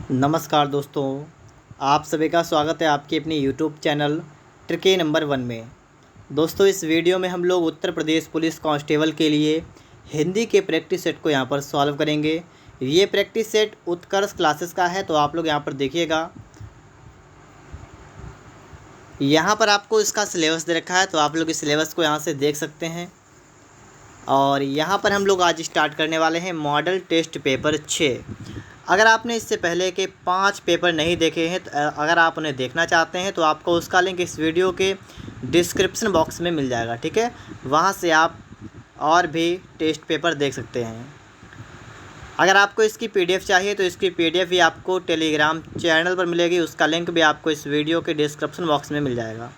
नमस्कार दोस्तों, आप सभी का स्वागत है आपके अपने यूट्यूब चैनल ट्रिके नंबर 1 में। दोस्तों, इस वीडियो में हम लोग उत्तर प्रदेश पुलिस कांस्टेबल के लिए हिंदी के प्रैक्टिस सेट को यहाँ पर सॉल्व करेंगे। ये प्रैक्टिस सेट उत्कर्ष क्लासेस का है, तो आप लोग यहाँ पर देखिएगा। यहाँ पर आपको इसका सिलेबस दे रखा है, तो आप लोग इस सिलेबस को यहाँ से देख सकते हैं। और यहाँ पर हम लोग आज स्टार्ट करने वाले हैं मॉडल टेस्ट पेपर 6। अगर आपने इससे पहले के 5 पेपर नहीं देखे हैं, तो अगर आप उन्हें देखना चाहते हैं तो आपको उसका लिंक इस वीडियो के डिस्क्रिप्शन बॉक्स में मिल जाएगा, ठीक है। वहाँ से आप और भी टेस्ट पेपर देख सकते हैं। अगर आपको इसकी पीडीएफ चाहिए तो इसकी पीडीएफ भी आपको टेलीग्राम चैनल पर मिलेगी, उसका लिंक भी आपको इस वीडियो के डिस्क्रिप्शन बॉक्स में मिल जाएगा।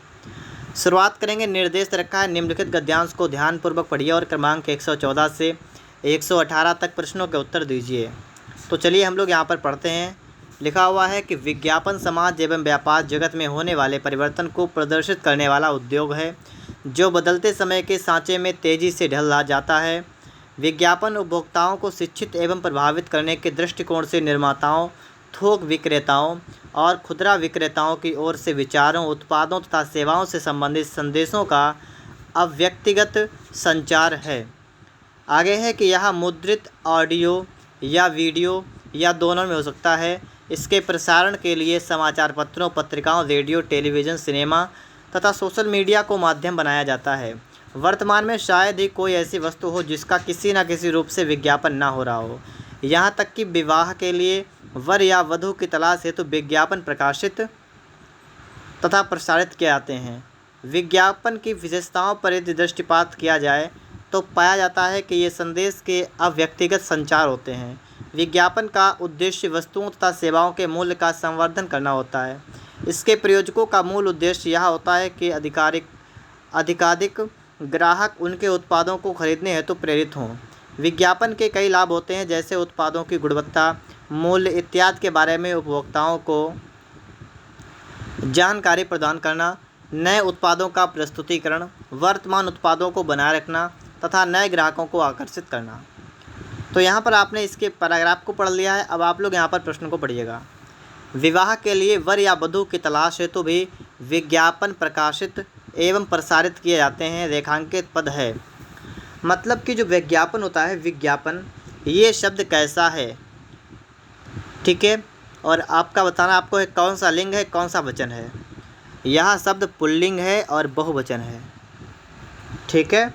शुरुआत करेंगे। निर्देश रखा है, निम्नलिखित गद्यांश को ध्यानपूर्वक पढ़िए और क्रमांक 114 से 118 तक प्रश्नों के उत्तर दीजिए। तो चलिए हम लोग यहाँ पर पढ़ते हैं। लिखा हुआ है कि विज्ञापन समाज एवं व्यापार जगत में होने वाले परिवर्तन को प्रदर्शित करने वाला उद्योग है, जो बदलते समय के सांचे में तेज़ी से ढल जाता है। विज्ञापन उपभोक्ताओं को शिक्षित एवं प्रभावित करने के दृष्टिकोण से निर्माताओं, थोक विक्रेताओं और खुदरा विक्रेताओं की ओर से विचारों, उत्पादों तथा सेवाओं से संबंधित संदेशों का अव्यक्तिगत संचार है। आगे है कि यह मुद्रित, ऑडियो या वीडियो या दोनों में हो सकता है। इसके प्रसारण के लिए समाचार पत्रों, पत्रिकाओं, रेडियो, टेलीविज़न, सिनेमा तथा सोशल मीडिया को माध्यम बनाया जाता है। वर्तमान में शायद ही कोई ऐसी वस्तु हो जिसका किसी न किसी रूप से विज्ञापन ना हो रहा हो। यहाँ तक कि विवाह के लिए वर या वधू की तलाश हेतु विज्ञापन प्रकाशित तथा प्रसारित किए जाते हैं। विज्ञापन की विशेषताओं पर यदि दृष्टिपात किया जाए तो पाया जाता है कि ये संदेश के अव्यक्तिगत संचार होते हैं। विज्ञापन का उद्देश्य वस्तुओं तथा सेवाओं के मूल्य का संवर्धन करना होता है। इसके प्रयोजकों का मूल उद्देश्य यह होता है कि अधिकाधिक ग्राहक उनके उत्पादों को खरीदने हेतु प्रेरित हों। विज्ञापन के कई लाभ होते हैं, जैसे उत्पादों की गुणवत्ता, मूल्य इत्यादि के बारे में उपभोक्ताओं को जानकारी प्रदान करना, नए उत्पादों का प्रस्तुतिकरण, वर्तमान उत्पादों को बनाए रखना तथा नए ग्राहकों को आकर्षित करना। तो यहाँ पर आपने इसके पैराग्राफ को पढ़ लिया है। अब आप लोग यहाँ पर प्रश्न को पढ़िएगा। विवाह के लिए वर या वधू की तलाश हेतु भी विज्ञापन प्रकाशित एवं प्रसारित किए जाते हैं। रेखांकित पद है, मतलब कि जो विज्ञापन होता है, विज्ञापन ये शब्द कैसा है, ठीक है। और आपका बताना आपको है कौन सा लिंग है, कौन सा वचन है। यह शब्द पुल्लिंग है और बहुवचन है, ठीक है।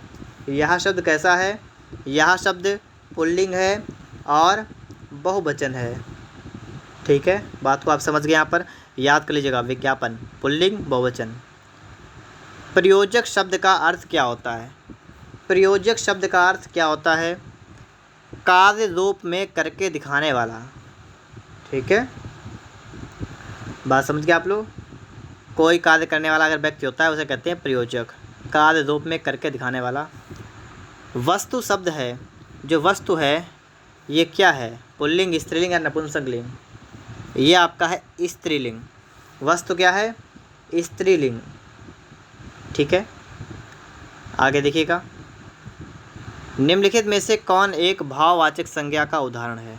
यह शब्द कैसा है, यह शब्द पुल्लिंग है और बहुवचन है, ठीक है। बात को आप समझ गए, यहाँ पर याद कर लीजिएगा। विज्ञापन पुल्लिंग, बहुवचन। प्रयोजक शब्द का अर्थ क्या होता है? प्रयोजक शब्द का अर्थ क्या होता है? कार्य रूप में करके दिखाने वाला, ठीक है। बात समझ गए आप लोग। कोई कार्य करने वाला अगर व्यक्ति होता है उसे कहते हैं प्रयोजक, कार्य रूप में करके दिखाने वाला। वस्तु शब्द है, जो वस्तु है ये क्या है? पुल्लिंग, स्त्रीलिंग या नपुंसकलिंग? ये आपका है स्त्रीलिंग। वस्तु क्या है? स्त्रीलिंग, ठीक है। आगे देखिएगा। निम्नलिखित में से कौन एक भाववाचक संज्ञा का उदाहरण है?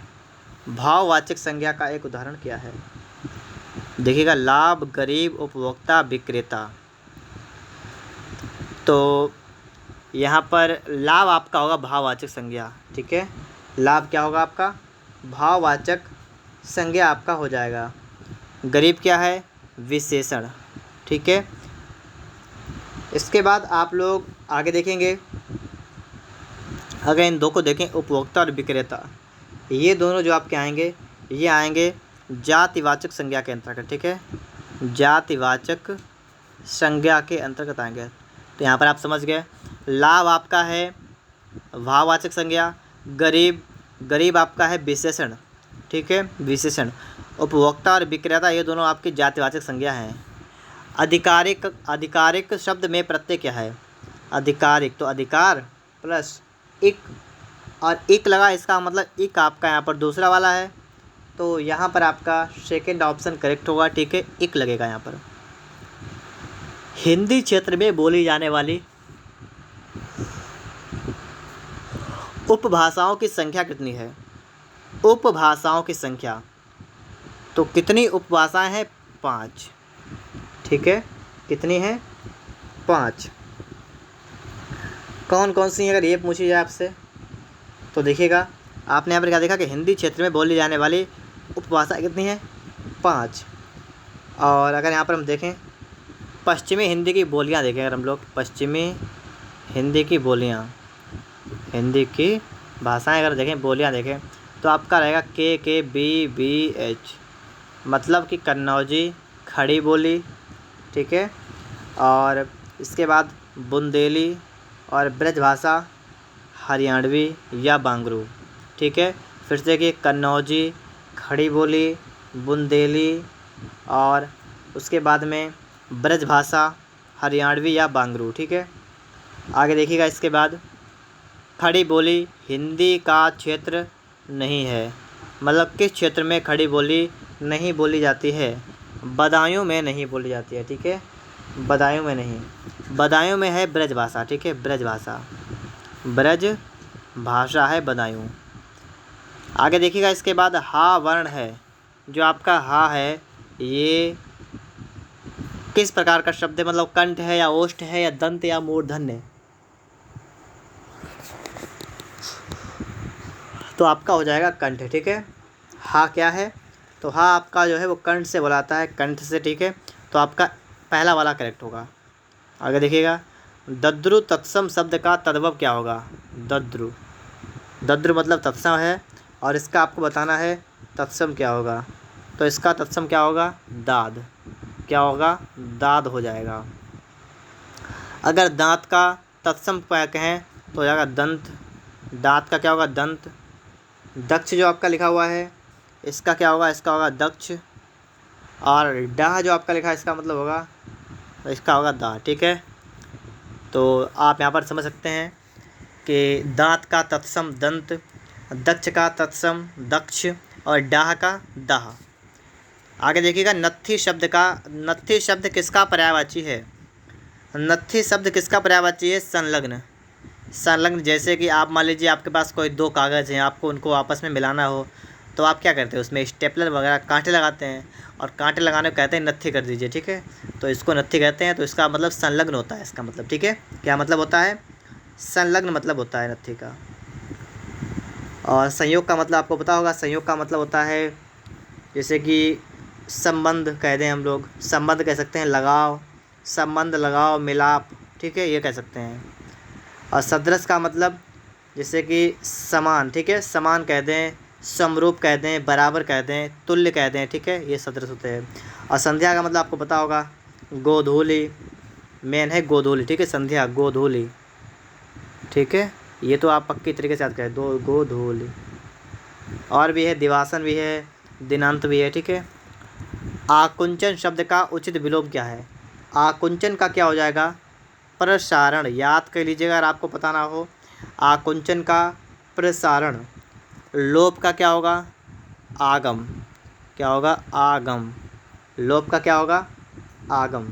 भाववाचक संज्ञा का एक उदाहरण क्या है? देखिएगा, लाभ, गरीब, उपभोक्ता, विक्रेता। तो यहाँ पर लाभ आपका होगा भाववाचक संज्ञा, ठीक है। लाभ क्या होगा आपका? भाववाचक संज्ञा आपका हो जाएगा। गरीब क्या है? विशेषण, ठीक है। इसके बाद आप लोग आगे देखेंगे। अगर इन दो को देखें, उपभोक्ता और विक्रेता, ये दोनों जो आपके आएंगे, ये आएंगे जातिवाचक संज्ञा के अंतर्गत, ठीक है। जातिवाचक संज्ञा के अंतर्गत आएंगे। तो यहाँ पर आप समझ गए, लाभ आपका है भाववाचक संज्ञा, गरीब आपका है विशेषण, ठीक है, विशेषण। उपभोक्ता और विक्रेता ये दोनों आपकी जातिवाचक संज्ञा हैं। आधिकारिक शब्द में प्रत्यय क्या है? आधिकारिक, तो अधिकार प्लस इक, और इक लगा, इसका मतलब इक आपका यहाँ पर दूसरा वाला है, तो यहाँ पर आपका सेकंड ऑप्शन करेक्ट होगा, ठीक है, इक लगेगा यहाँ पर। हिंदी क्षेत्र में बोली जाने वाली उपभाषाओं की संख्या कितनी है? उपभाषाओं की संख्या, तो कितनी उपभाषाएं हैं? 5। ठीक है, कितनी हैं? 5। कौन कौन सी हैं अगर ये पूछी जाए आपसे? तो देखिएगा, आपने यहाँ पर क्या देखा कि हिंदी क्षेत्र में बोली जाने वाली उपभाषा कितनी है? 5। और अगर यहाँ पर हम देखें पश्चिमी हिंदी की बोलियाँ देखें, अगर हम लोग पश्चिमी हिंदी की बोलियाँ, हिंदी की भाषाएं अगर देखें, बोलियाँ देखें, तो आपका रहेगा KKBBH, मतलब कि कन्नौजी, खड़ी बोली। ठीक है, और इसके बाद बुंदेली और ब्रजभाषा, हरियाणवी या बांगरू। ठीक है, फिर से देखिए, कन्नौजी, खड़ी बोली, बुंदेली और उसके बाद में ब्रजभाषा, हरियाणवी या बांगरू। ठीक है, आगे देखिएगा, इसके बाद खड़ी बोली हिंदी का क्षेत्र नहीं है, मतलब किस क्षेत्र में खड़ी बोली नहीं बोली जाती है? बदायूं में नहीं बोली जाती है। ठीक है, बदायूं में नहीं, बदायूं में है ब्रजभाषा। ठीक है, ब्रजभाषा, ब्रज भाषा है बदायूं। आगे देखिएगा, इसके बाद हा वर्ण है, जो आपका हा है ये किस प्रकार का शब्द है? मतलब कंठ है या ओष्ठ है या दंत या मूर्धन्य? तो आपका हो जाएगा कंठ। ठीक है, हा क्या है? तो हा आपका जो है वो कंठ से बुलाता है, कंठ से। ठीक है, तो आपका पहला वाला करेक्ट होगा। आगे देखिएगा, दद्रु तत्सम शब्द का तद्भव क्या होगा? दद्रु, दद्रु मतलब तत्सम है, और इसका आपको बताना है तत्सम क्या होगा। तो इसका तत्सम क्या होगा? दाद। क्या होगा? दाद हो जाएगा। अगर दांत का तत्सम कहें तो हो जाएगा दंत। दांत का क्या होगा? दंत। दक्ष जो आपका लिखा हुआ है इसका क्या होगा? इसका होगा दक्ष। और डाह जो आपका लिखा है इसका मतलब होगा, इसका होगा दाह। ठीक है, तो आप यहाँ पर समझ सकते हैं कि दांत का तत्सम दंत, दक्ष का तत्सम दक्ष और डाह का दाह। आगे देखिएगा, नत्थी शब्द किसका पर्यायवाची है? नत्थी शब्द किसका पर्यायवाची है? संलग्न। संलग्न, जैसे कि आप मान लीजिए आपके पास कोई 2 कागज़ हैं, आपको उनको आपस में मिलाना हो, तो आप क्या करते हैं? उसमें स्टेपलर वगैरह कांटे लगाते हैं, और कांटे लगाने को कहते हैं नत्थी कर दीजिए। ठीक है, तो इसको नत्थी कहते हैं। तो इसका मतलब संलग्न होता है, इसका मतलब। ठीक है, क्या मतलब होता है? संलग्न मतलब होता है नत्थी का। और संयोग का मतलब आपको पता होगा, संयोग का मतलब होता है जैसे कि संबंध कह दें, हम लोग संबंध कह सकते हैं, लगाव, संबंध, लगाव, मिलाप। ठीक है, ये कह सकते हैं। और सदृश का मतलब जैसे कि समान। ठीक है, समान कह दें, समरूप कह दें, बराबर कह दें, तुल्य कह दें। ठीक है, ये सदृश होते हैं। और संध्या का मतलब आपको पता होगा, गोधूली, मेन है गोधूली। ठीक है, संध्या, गोधूली। ठीक है, ये तो आप पक्की तरीके से याद करें, दो गोधूली। और भी है, दिवासन भी है, दिनांत भी है। ठीक है, आकुंचन शब्द का उचित विलोम क्या है? आकुंचन का क्या हो जाएगा? प्रसारण। याद कर लीजिएगा अगर आपको पता ना हो। आकुंचन का प्रसारण। लोप का क्या होगा? आगम। क्या होगा? आगम। लोप का क्या होगा? आगम।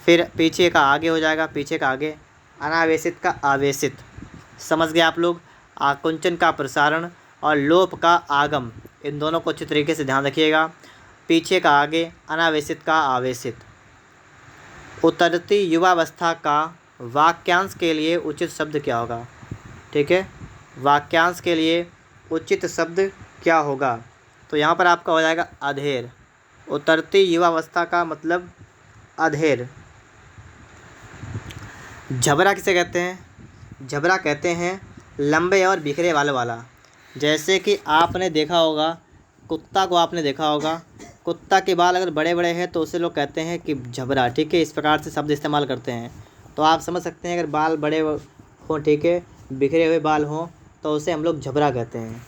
फिर पीछे का आगे हो जाएगा, पीछे का आगे। अनावेशित का आवेशित। समझ गए आप लोग? आकुंचन का प्रसारण और लोप का आगम, इन दोनों को अच्छी तरीके से ध्यान रखिएगा। पीछे का आगे, अनावेशित का आवेशित। उतरती युवावस्था का वाक्यांश के लिए उचित शब्द क्या होगा? ठीक है, वाक्यांश के लिए उचित शब्द क्या होगा? तो यहाँ पर आपका हो जाएगा अधेर। उतरती युवावस्था का मतलब अधेर। झबरा किसे कहते हैं? झबरा कहते हैं लंबे और बिखरे बालों वाला। जैसे कि आपने देखा होगा, कुत्ता को आपने देखा होगा, कुत्ता के बाल अगर बड़े बड़े हैं तो उसे लोग कहते हैं कि झबरा। ठीक है, इस प्रकार से शब्द इस्तेमाल करते हैं। तो आप समझ सकते हैं, अगर बाल बड़े हों, ठीक है, बिखरे हुए बाल हों, तो उसे हम लोग झबरा कहते हैं।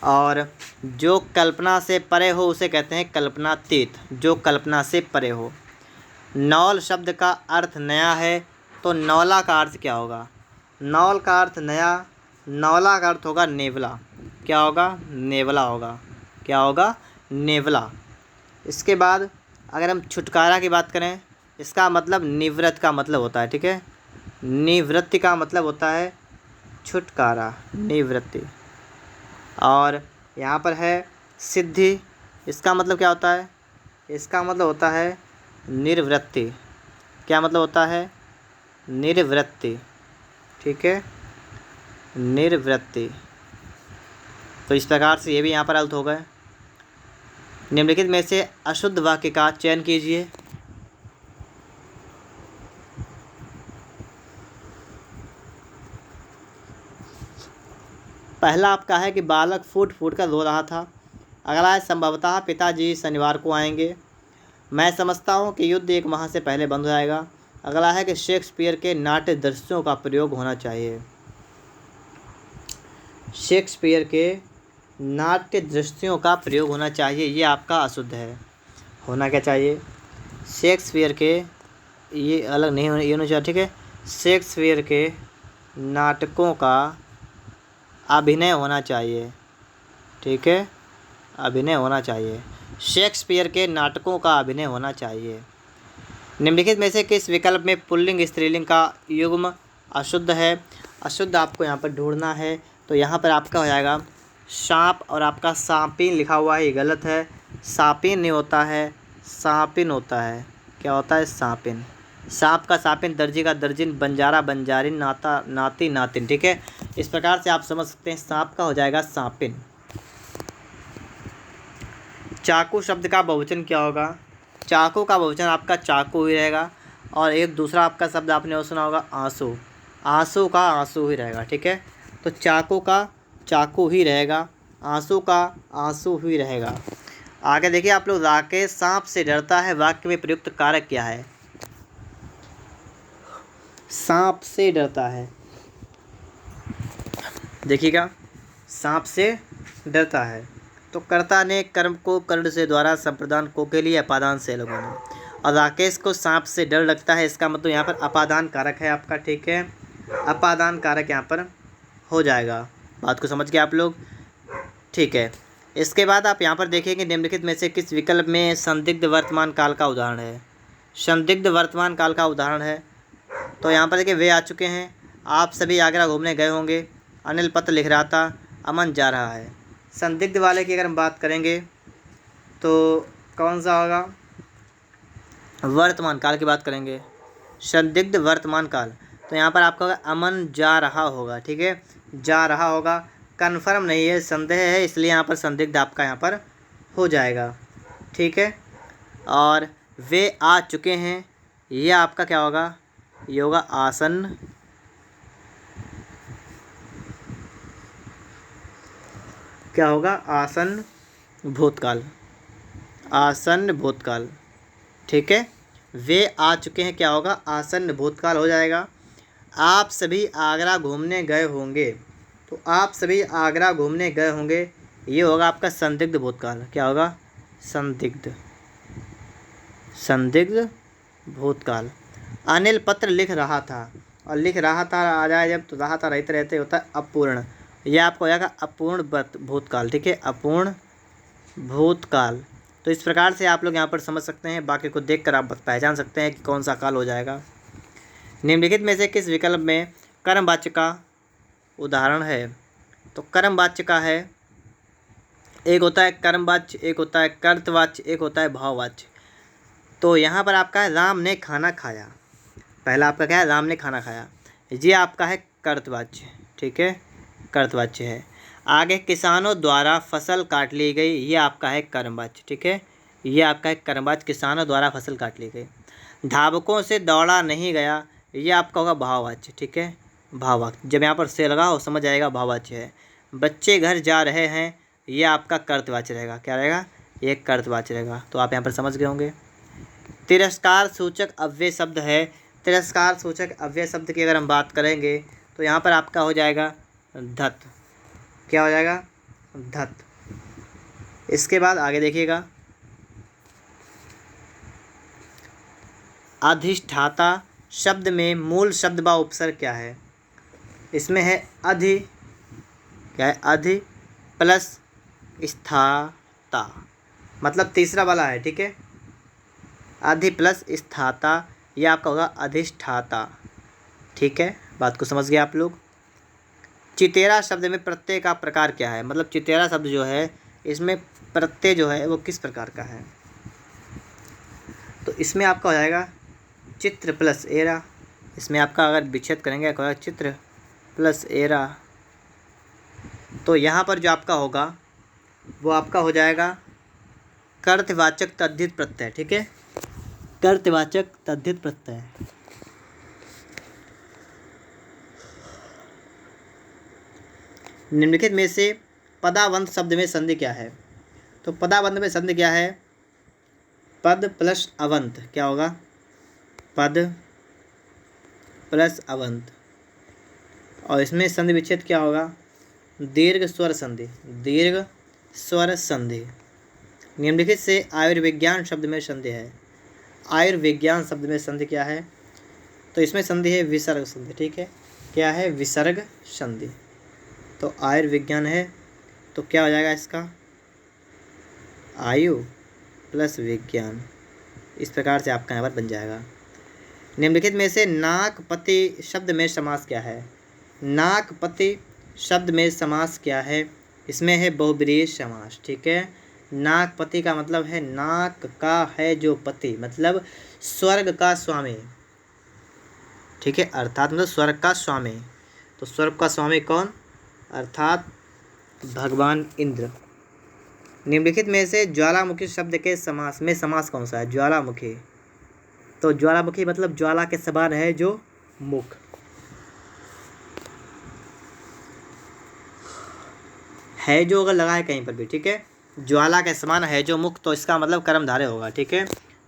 और जो कल्पना से परे हो उसे कहते हैं कल्पनातीत। जो कल्पना से परे हो। नौल शब्द का अर्थ नया है, तो नौला का अर्थ क्या होगा? नौल का अर्थ नया, नौला का अर्थ होगा नेवला। क्या होगा? नेवला होगा। क्या होगा? नेवला। इसके बाद अगर हम छुटकारा की बात करें, इसका मतलब निवृत्त का मतलब होता है। ठीक है, निवृत्ति का मतलब होता है छुटकारा, निवृत्ति। और यहाँ पर है सिद्धि, इसका मतलब क्या होता है? इसका मतलब होता है निर्वृत्ति। क्या मतलब होता है? निर्वृत्ति। ठीक है, निर्वृत्ति। तो इस प्रकार से ये भी यहाँ पर अर्थ हो गए। निम्नलिखित में से अशुद्ध वाक्य का चयन कीजिए। पहला आपका है कि बालक फूट फूट कर रो रहा था। अगला है संभवतः पिताजी शनिवार को आएंगे। मैं समझता हूँ कि युद्ध एक माह से पहले बंद हो जाएगा। अगला है कि शेक्सपियर के नाट्य दृश्यों का प्रयोग होना चाहिए। शेक्सपियर के नाट्य दृश्यों का प्रयोग होना चाहिए, ये आपका अशुद्ध है। होना क्या चाहिए? शेक्सपियर के, ये अलग नहीं होना, ये होना चाहिए। ठीक है, शेक्सपियर के नाटकों का अभिनय होना चाहिए। ठीक है, अभिनय होना चाहिए। शेक्सपियर के नाटकों का अभिनय होना चाहिए। निम्नलिखित में से किस विकल्प में पुल्लिंग स्त्रीलिंग का युग्म अशुद्ध है? अशुद्ध आपको यहाँ पर ढूंढना है। तो यहाँ पर आपका हो जाएगा सांप, और आपका सांपिन लिखा हुआ है, ये गलत है। सांपिन नहीं होता है, सांपिन होता है। क्या होता है? सांपिन। सांप का सांपिन, दर्जी का दर्जिन, बंजारा बंजारिन, नाता नाती नातिन। ठीक है, इस प्रकार से आप समझ सकते हैं सांप का हो जाएगा सांपिन। चाकू शब्द का बहुवचन क्या होगा? चाकू का बहुवचन आपका चाकू ही रहेगा। और एक दूसरा आपका शब्द आपने और सुना होगा आंसू। आंसू का आंसू ही रहेगा। ठीक है, तो चाकू का चाकू ही रहेगा, आंसू का आंसू ही रहेगा। आगे देखिए आप लोग, राकेश सांप से डरता है, वाक्य में प्रयुक्त कारक क्या है? सांप से डरता है, देखिएगा, सांप से डरता है। तो कर्ता ने कर्म को कर्ण से द्वारा संप्रदान को के लिए अपादान से लोगों ने, और राकेश को सांप से डर लगता है, इसका मतलब यहाँ पर अपादान कारक है आपका। ठीक है, अपादान कारक यहाँ पर हो जाएगा। बात को समझ गए आप लोग? ठीक है, इसके बाद आप यहाँ पर देखेंगे निम्नलिखित में से किस विकल्प में संदिग्ध वर्तमान काल का उदाहरण है? संदिग्ध वर्तमान काल का उदाहरण है, तो यहाँ पर देखिए वे आ चुके हैं। आप सभी आगरा घूमने गए होंगे। अनिल पत्र लिख रहा था, अमन जा रहा है। संदिग्ध वाले की अगर हम बात करेंगे तो कौन सा होगा? वर्तमान काल की बात करेंगे, संदिग्ध वर्तमान काल। तो यहाँ पर आपका होगा अमन जा रहा होगा। ठीक है, जा रहा होगा, कन्फर्म नहीं है, संदेह है, इसलिए यहाँ पर संदिग्ध आपका यहाँ पर हो जाएगा। ठीक है, और वे आ चुके हैं, ये आपका क्या होगा? ये होगा आसन्न। क्या होगा? आसन्न भूतकाल, आसन्न भूतकाल। ठीक है, वे आ चुके हैं, क्या होगा? आसन्न भूतकाल हो जाएगा। आप सभी आगरा घूमने गए होंगे, तो आप सभी आगरा घूमने गए होंगे, ये होगा आपका संदिग्ध भूतकाल। क्या होगा? संदिग्ध, संदिग्ध भूतकाल। अनिल पत्र लिख रहा था, और लिख रहा था आ जाए जब, तो रहा था रहते रहते होता है अपूर्ण, यह आपको हो जाएगा अपूर्ण भूतकाल। ठीक है, अपूर्ण भूतकाल। तो इस प्रकार से आप लोग यहाँ पर समझ सकते हैं, बाकी को देखकर आप पहचान सकते हैं कि कौन सा काल हो जाएगा। निम्नलिखित में से किस विकल्प में कर्मवाच्य का उदाहरण है? तो कर्मवाच्य का है, एक होता है कर्मवाच्य, एक होता है कर्तवाच्य, एक होता है भाववाच्य। तो यहाँ पर आपका है राम ने खाना खाया। पहला आपका क्या है? राम ने खाना खाया, ये आपका है कर्तवाच्य। ठीक है, कर्तवाच्य है। आगे किसानों द्वारा फसल काट ली गई, ये आपका है कर्मवाच्य। ठीक है, ये आपका है कर्मवाच्य, किसानों द्वारा फसल काट ली गई। धावकों से दौड़ा नहीं गया, ये आपका होगा भाववाच्य। ठीक है, भाववाच्य, जब यहाँ पर से लगा हो समझ आएगा भाववाच्य है। बच्चे घर जा रहे हैं, ये आपका कर्तवाच्य रहेगा। क्या रहेगा? ये कर्तवाच्य रहेगा। तो आप यहाँ पर समझ गए होंगे। तिरस्कार सूचक अव्यय शब्द है। तिरस्कार सूचक अव्यय शब्द की अगर हम बात करेंगे तो यहाँ पर आपका हो जाएगा धत। क्या हो जाएगा? धत। इसके बाद आगे देखिएगा, अधिष्ठाता शब्द में मूल शब्द व उपसर्ग क्या है? इसमें है अधि, क्या है? अधि प्लस स्थाता, मतलब तीसरा वाला है। ठीक है, अधि प्लस स्थाता, यह आपका होगा अधिष्ठाता। ठीक है, बात को समझ गए आप लोग। चितेरा शब्द में प्रत्यय का प्रकार क्या है? मतलब चितेरा शब्द जो है इसमें प्रत्यय जो है वो किस प्रकार का है? तो इसमें आपका हो जाएगा चित्र प्लस एरा। इसमें आपका अगर विच्छेद करेंगे तो होगा चित्र प्लस एरा। तो यहाँ पर जो आपका होगा वो आपका हो जाएगा कर्तवाचक तद्धित प्रत्यय। ठीक है, कर्तवाचक तद्धित प्रत्यय। निम्नलिखित में से पदावंत शब्द में संधि क्या है? तो पदावंत में संधि क्या है? पद प्लस अवंत। क्या होगा? पद प्लस अवंत। और इसमें संधि विच्छेद क्या होगा? दीर्घ स्वर संधि। दीर्घ स्वर संधि। निम्नलिखित से आयुर्विज्ञान शब्द में संधि है। आयुर्विज्ञान शब्द में संधि क्या है? तो इसमें संधि है विसर्ग संधि। ठीक है, क्या है? विसर्ग संधि। तो आयुर्विज्ञान है तो क्या हो जाएगा इसका? आयु प्लस विज्ञान। इस प्रकार से आपका यहाँ पर बन जाएगा। निम्नलिखित में से नाकपति शब्द में समास क्या है? नाकपति शब्द में समास क्या है? इसमें है बहुब्रीहि समास। ठीक है, नाकपति का मतलब है नाक का है जो पति, मतलब स्वर्ग का स्वामी। ठीक है, अर्थात मतलब स्वर्ग का स्वामी। तो स्वर्ग का स्वामी कौन? अर्थात भगवान इंद्र। निम्नलिखित में से ज्वालामुखी शब्द के समास में समास कौन सा है? ज्वालामुखी। तो ज्वालामुखी मतलब ज्वाला के समान है जो मुख। है जो अगर लगा है कहीं पर भी, ठीक है, ज्वाला के समान है जो मुख, तो इसका मतलब कर्मधारय होगा। ठीक है,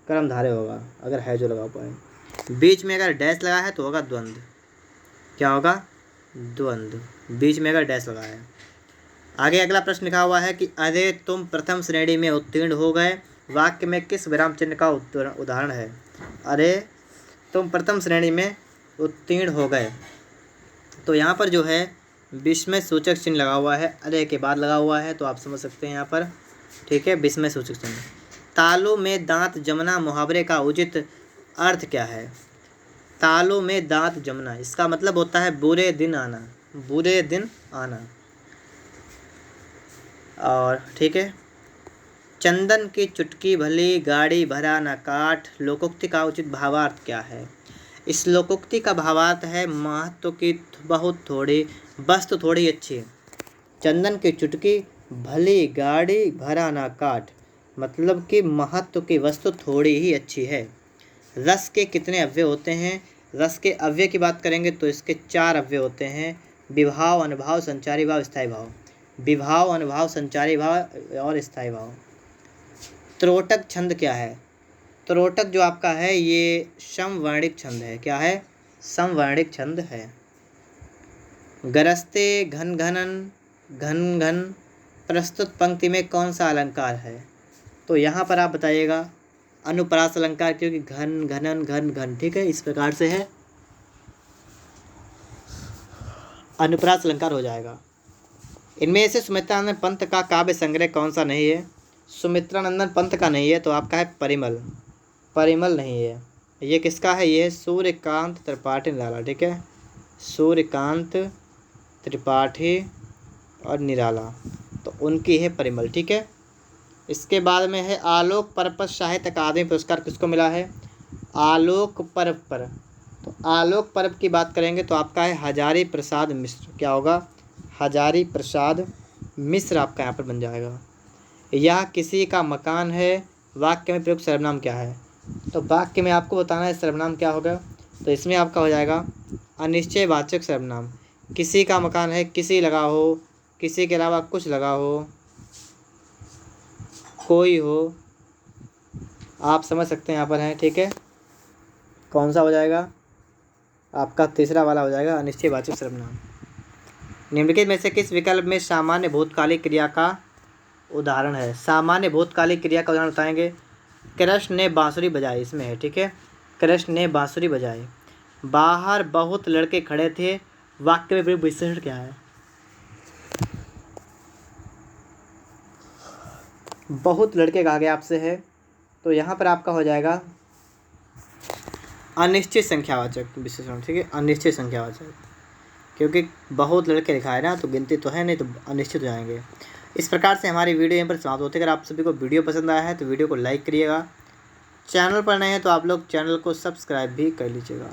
कर्मधारय होगा अगर है जो लगा हुआ है। बीच में अगर डैश लगा है तो होगा द्वंद्व। क्या होगा? द्वंद्व। बीच में अगर डैश लगा है। आगे अगला प्रश्न लिखा हुआ है कि अरे तुम प्रथम श्रेणी में उत्तीर्ण हो गए, वाक्य में किस विराम चिन्ह का उदाहरण है? अरे तुम प्रथम श्रेणी में उत्तीर्ण हो गए, तो यहाँ पर जो है विस्मय सूचक चिन्ह लगा हुआ है, अरे के बाद लगा हुआ है, तो आप समझ सकते हैं यहाँ पर। ठीक है, विस्मय सूचक चिन्ह। तालू में दांत जमना मुहावरे का उचित अर्थ क्या है? तालू में दांत जमना, इसका मतलब होता है बुरे दिन आना। बुरे दिन आना। और ठीक है, चंदन की चुटकी भली गाड़ी भरा न काठ, लोकोक्ति का उचित भावार्थ क्या है? इस लोकोक्ति का भावार्थ है महत्व की बहुत थोड़ी, वस्तु थोड़ी अच्छी। चंदन की चुटकी भली गाड़ी भरा ना काठ, मतलब कि महत्व की वस्तु थोड़ी ही अच्छी है। रस के कितने अव्यय होते हैं? रस के अव्यय की बात करेंगे तो इसके 4 अव्यय होते हैं। विभाव, अनुभाव, संचारी भाव, स्थायी भाव। विभाव, अनुभाव, संचारी भाव और स्थायी भाव। त्रोटक छंद क्या है? त्रोटक जो आपका है ये समवर्णिक छंद है। क्या है? समवर्णिक छंद है। गरजते घन घनन घन घन प्रस्तुत पंक्ति में कौन सा अलंकार है? तो यहाँ पर आप बताइएगा अनुप्रास अलंकार, क्योंकि घन घनन घन घन, ठीक है, इस प्रकार से है, अनुप्रास अलंकार हो जाएगा। इनमें से सुमित्रानंदन पंत का काव्य संग्रह कौन सा नहीं है? सुमित्रानंदन पंत का नहीं है, तो आपका है परिमल। परिमल नहीं है। ये किसका है? ये है सूर्यकांत त्रिपाठी निराला। ठीक है, सूर्यकांत त्रिपाठी और निराला, तो उनकी है परिमल। ठीक है, इसके बाद में है आलोक पर्व पर साहित्य अकादमी पुरस्कार किसको मिला है? आलोक पर्व पर, तो आलोक पर्व की बात करेंगे तो आपका है हजारी प्रसाद मिश्र। क्या होगा? हजारी प्रसाद मिश्र आपका यहाँ पर बन जाएगा। यह किसी का मकान है, वाक्य में प्रयुक्त सर्वनाम क्या है? तो वाक्य में आपको बताना है सर्वनाम क्या होगा, तो इसमें आपका हो जाएगा अनिश्चयवाचक सर्वनाम। किसी का मकान है, किसी लगा हो, किसी के अलावा कुछ लगा हो, कोई हो, आप समझ सकते हैं यहाँ पर है। ठीक है, कौन सा हो जाएगा? आपका तीसरा वाला हो जाएगा अनिश्चयवाचक सर्वनाम। निम्नलिखित में से किस विकल्प में सामान्य भूतकालिक क्रिया का उदाहरण है? सामान्य भूतकालिक क्रिया का उदाहरण बताएंगे। कृष्ण ने बांसुरी बजाई, इसमें है। ठीक है, कृष्ण ने बांसुरी बजाई। बाहर बहुत लड़के खड़े थे, वाक्य में प्रयुक्त विशेषण क्या है? बहुत लड़के कहा गया आपसे है, तो यहाँ पर आपका हो जाएगा अनिश्चित संख्यावाचक विशेषण। ठीक है, अनिश्चित संख्यावाचक, क्योंकि बहुत लड़के लिखा है ना, तो गिनती तो है नहीं, तो अनिश्चित हो जाएंगे। इस प्रकार से हमारी वीडियो यहाँ पर समाप्त होती है। अगर आप सभी को वीडियो पसंद आया है तो वीडियो को लाइक करिएगा, चैनल पर नए हैं तो आप लोग चैनल को सब्सक्राइब भी कर लीजिएगा।